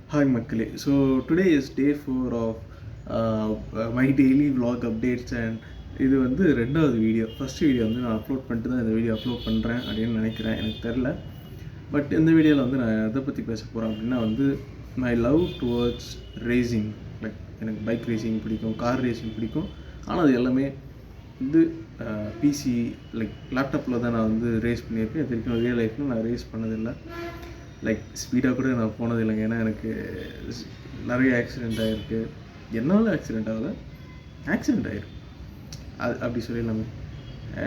Hi Makale. So today is day 4 of my daily vlog updates and இது வந்து ரெண்டாவது video. First video வந்து நான் அப்லோட் பண்ணிட்டு தான் இந்த வீடியோ அப்லோட் பண்ணுறேன் அப்படின்னு நினைக்கிறேன், எனக்கு தெரில. பட் இந்த வீடியோவில் வந்து நான் எதை பற்றி பேச போகிறேன் அப்படின்னா வந்து my love towards racing. Like எனக்கு பைக் ரேசிங் பிடிக்கும், கார் ரேசிங் பிடிக்கும். ஆனால் அது எல்லாமே வந்து பிசி லைக் லேப்டாப்பில் தான் நான் வந்து ரேஸ் பண்ணியிருக்கேன். இது வரைக்கும் ரியல் லைஃப்பில் நான் ரேஸ் பண்ணதில்லை. லைக் ஸ்பீடாக கூட நான் போனது இல்லைங்க. ஏன்னா எனக்கு நிறைய ஆக்சிடெண்ட் ஆகிருக்கு. என்னால் ஆக்சிடெண்ட் ஆகலை, ஆக்சிடெண்ட் ஆகிருக்கு அது அப்படி சொல்லிடலாமே.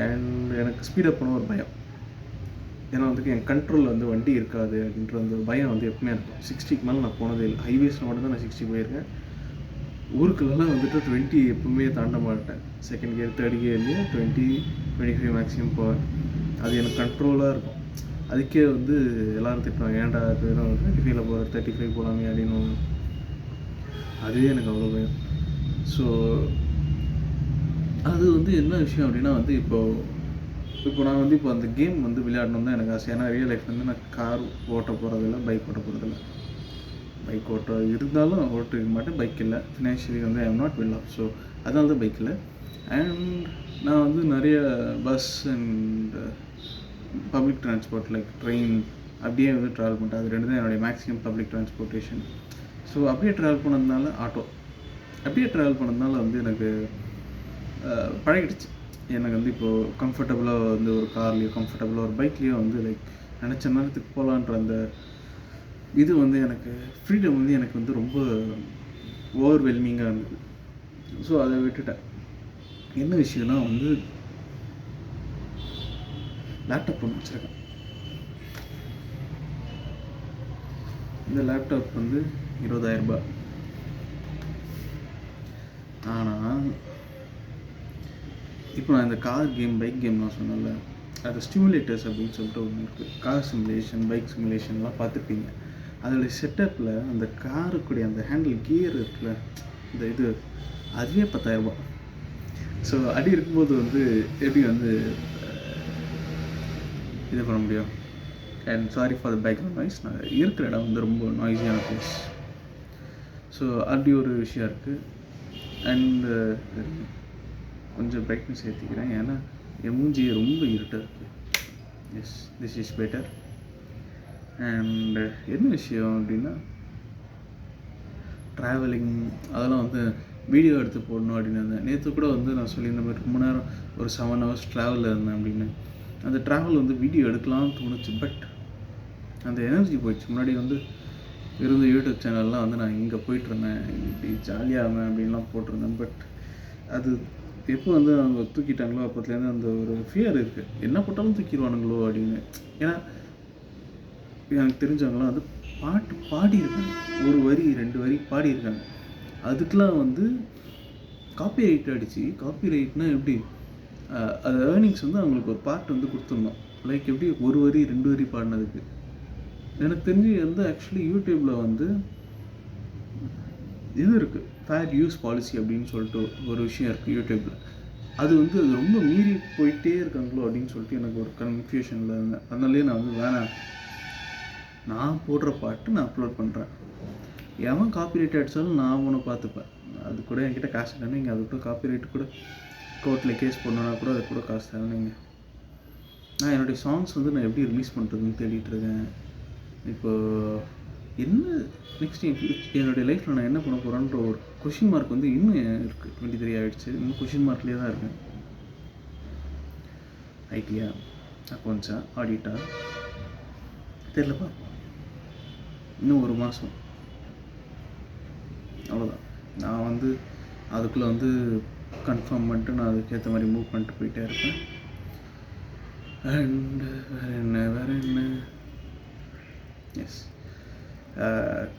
அண்ட் எனக்கு ஸ்பீடாக போன ஒரு பயம். ஏன்னா வந்துட்டு என் கண்ட்ரோலில் வந்து வண்டி இருக்காது அப்படின்ற அந்த பயம் வந்து எப்பவுமே இருக்கும். 60க்கு மேலே நான் போனதே இல்லை. ஹைவேஸில் மட்டும் தான் நான் 60 போயிருக்கேன். ஊருக்குள்ளெல்லாம் வந்துட்டு 20 எப்பவுமே தாண்ட மாட்டேன். செகண்ட் கியர் தேர்ட் கியர்லேயே 20-25 மேக்ஸிமம் போவேன். அது எனக்கு கண்ட்ரோலாக இருக்கும். அதுக்கே வந்து எல்லோரும் திட்டுவாங்க, ஏன்டா வெறும் 35 போகிற 35 போகலாமே அப்படின்னு. அதுவே எனக்கு அவ்வளோ பயம். ஸோ அது வந்து என்ன விஷயம் அப்படின்னா வந்து இப்போ நான் வந்து இப்போ அந்த கேம் வந்து விளையாடணும் தான் எனக்கு ஆசை. ஏன்னா ரியல் லைஃப் வந்து நான் கார் ஓட்ட போகிறதில்ல, பைக் ஓட்ட போகிறதில்ல. பைக் ஓட்ட இருந்தாலும் ஓட்டிருக்க மாட்டேன். பைக் இல்லை, ஃபினான்ஷியலி வந்து I am not well off. So அதனால தான் பைக் இல்லை. அண்ட் நான் வந்து நிறைய bus and public transport like train அப்படியே வந்து ட்ராவல் பண்ணிட்டேன். அது ரெண்டு தான் என்னுடைய மேக்ஸிமம் பப்ளிக் ட்ரான்ஸ்போர்ட்டேஷன். ஸோ அப்படியே ட்ராவல் பண்ணதுனால ஆட்டோ அப்படியே ட்ராவல் பண்ணதுனால வந்து எனக்கு பழகிடுச்சு. எனக்கு வந்து இப்போது கம்ஃபர்டபுளாக வந்து ஒரு கார்லேயோ கம்ஃபர்டபுளாக ஒரு பைக்லேயோ வந்து லைக் நினச்ச நேரத்துக்கு போகலான்ற அந்த இது வந்து எனக்கு ஃப்ரீடம் வந்து எனக்கு வந்து ரொம்ப ஓவர்வெல்மிங்காக இருந்தது. ஸோ அதை விட்டுட்டேன். என்ன விஷயம்னா வந்து லேப்டாப் ஒன்று வச்சுருக்கேன். இந்த லேப்டாப் வந்து 20,000 ரூபாய். ஆனால் இப்போ நான் இந்த கார் கேம் பைக் கேம் நான் சொன்னேன்ல, அது ஸ்டிமுலேட்டர்ஸ் அப்படின்னு சொல்லிட்டு ஒன்று இருக்குது. கார் சிமுலேஷன், பைக் சிமுலேஷன்லாம் பார்த்துருப்பீங்க. அதோடைய செட்டப்பில் அந்த காருக்குடைய அந்த ஹேண்டில் கியர் இருக்குல்ல, இந்த இது அதுவே 10,000 ரூபாய். ஸோ அடி இருக்கும்போது வந்து எப்படி வந்து இது பண்ண முடியும். And sorry for the background noise. நான் இருக்கிற இடம் வந்து ரொம்ப நாய்ஸியான ப்ளேஸ். ஸோ அப்படி ஒரு விஷயம் இருக்குது. அண்டு கொஞ்சம் பிரைட்னஸ் ஏற்றிக்கிறேன், ஏன்னா என் மூஞ்சி ரொம்ப இருட்டாக இருக்குது. Yes, this is better. And என்ன விஷயம் அப்படின்னா ட்ராவலிங் அதெல்லாம் வந்து வீடியோ எடுத்து போடணும் அப்படின்னு இருந்தேன். நேற்று கூட வந்து நான் சொல்லியிருந்த மாதிரி ரொம்ப நேரம் ஒரு 7 hours ட்ராவலில் இருந்தேன் அப்படின்னு. அந்த ட்ராவல் வந்து வீடியோ எடுக்கலாம்னு தோணுச்சு, பட் அந்த எனர்ஜி போயிடுச்சு. முன்னாடி வந்து இருந்த யூடியூப் சேனல்லாம் வந்து நான் இங்கே போயிட்டுருந்தேன், இப்படி ஜாலியாக அப்படின்லாம் போட்டிருந்தேன். பட் அது எப்போ வந்து அவங்க தூக்கிட்டாங்களோ அப்போத்துலேருந்து அந்த ஒரு ஃபியர் இருக்குது, என்ன போட்டாலும் தூக்கிடுவானுங்களோ அப்படின்னு. ஏன்னா எனக்கு தெரிஞ்சவங்களாம் வந்து பாட்டு பாடியிருக்காங்க, ஒரு வரி 2 வரி பாடியிருக்காங்க. அதுக்கெலாம் வந்து காப்பி ரைட் அடித்து, காப்பி ரைட்னால் எப்படி அது ஏர்னிங்ஸ் வந்து அவங்களுக்கு ஒரு பார்ட் வந்து கொடுத்துருந்தோம். லைக் எப்படி ஒரு வரி 2 வரி பாடினதுக்கு. எனக்கு தெரிஞ்சு வந்து ஆக்சுவலி யூடியூப்பில் வந்து இது இருக்குது, ஃபேர் யூஸ் பாலிசி அப்படின்னு சொல்லிட்டு ஒரு விஷயம் இருக்குது யூடியூப்பில். அது வந்து அது ரொம்ப மீறி போயிட்டே இருக்காங்களோ அப்படின்னு சொல்லிட்டு எனக்கு ஒரு கன்ஃபியூஷனில் இருந்தேன். அதனாலே நான் வந்து வேணாம், நான் போடுற பாட்டு நான் அப்லோட் பண்ணுறேன், எவன் காப்பிரைட் அடித்தாலும் நான் ஒன்று பார்த்துப்பேன். அது கூட என்கிட்ட காசு இல்லைன்னு நீங்கள் அது கூட காப்பிரைட் கூட கோர்ட்டில் கேஸ் பண்ணணுன்னா கூட அது கூட காசு தரணுங்க. நான் என்னுடைய சாங்ஸ் வந்து நான் எப்படி ரிலீஸ் பண்ணுறதுன்னு தேடிட்டுருக்கேன். இப்போது என்ன நெக்ஸ்ட் என்னுடைய லைஃப்பில் நான் என்ன பண்ண போகிறேன்ற ஒரு கொஷின் மார்க் வந்து இன்னும் இருக்குது. 23 ஆகிடுச்சு, இன்னும் கொஷின் மார்க்லேயே தான் இருக்கேன். ஐடியா, அக்கௌண்ட்ஸா, ஆடிட்டா தெரியலப்பா. இன்னும் ஒரு மாதம் அவ்வளோதான். நான் வந்து அதுக்குள்ளே வந்து கன்ஃபார்ம் பண்ணிட்டு நான் அதுக்கேற்ற மாதிரி மூவ் பண்ணிட்டு போயிட்டே இருப்பேன். அண்டு வேறு என்ன எஸ்,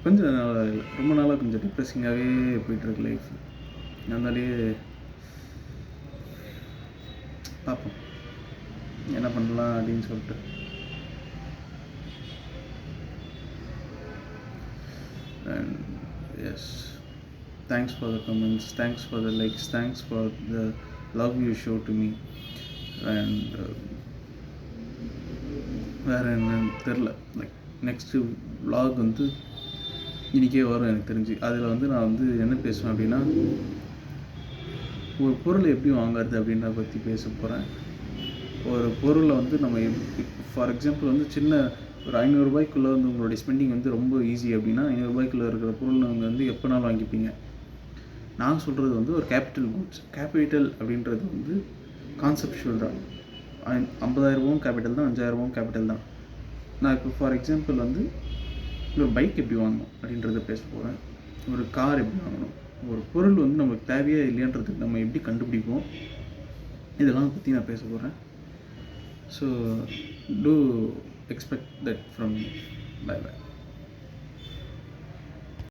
கொஞ்சம் ரொம்ப நாளாக கொஞ்சம் டிப்ரெஸிங்காகவே போயிட்டுருக்கு லைஃப். அதனாலேயே பார்ப்போம் என்ன பண்ணலாம் அப்படின்னு சொல்லிட்டு. And yes, thanks for the comments, thanks for the likes, thanks for the love you show to me. And வேறு என்னன்னு தெரில. லைக் நெக்ஸ்ட்டு vlog வந்து இன்றைக்கே வரும் எனக்கு தெரிஞ்சு. அதில் வந்து நான் வந்து என்ன பேசுவேன் அப்படின்னா, ஒரு பொருளை எப்படி வாங்குறது அப்படின்றத பற்றி பேச போகிறேன். ஒரு பொருளை வந்து நம்ம ஃபார் எக்ஸாம்பிள் வந்து சின்ன ஒரு ரூ. 500 வந்து உங்களுடைய ஸ்பெண்டிங் வந்து ரொம்ப ஈஸி அப்படின்னா, ரூ. 500 இருக்கிற பொருள் நீங்கள் வந்து எப்போனாலும் வாங்கிப்பீங்க. நான் சொல்கிறது வந்து ஒரு கேபிட்டல் குட்ஸ். கேபிட்டல் அப்படின்றது வந்து கான்செப்ஷுவல் தான். 50,000 கேபிட்டல் தான், 5,000 கேபிட்டல் தான். நான் இப்போ ஃபார் எக்ஸாம்பிள் வந்து ஒரு பைக் எப்படி வாங்கணும் அப்படின்றத பேச போகிறேன். ஒரு கார் எப்படி வாங்கணும், ஒரு பொருள் வந்து நமக்கு தேவையா இல்லையான்றதுக்கு நம்ம எப்படி கண்டுபிடிப்போம், இதெல்லாம் பற்றி நான் பேச போகிறேன். So do expect that from me. Bye by.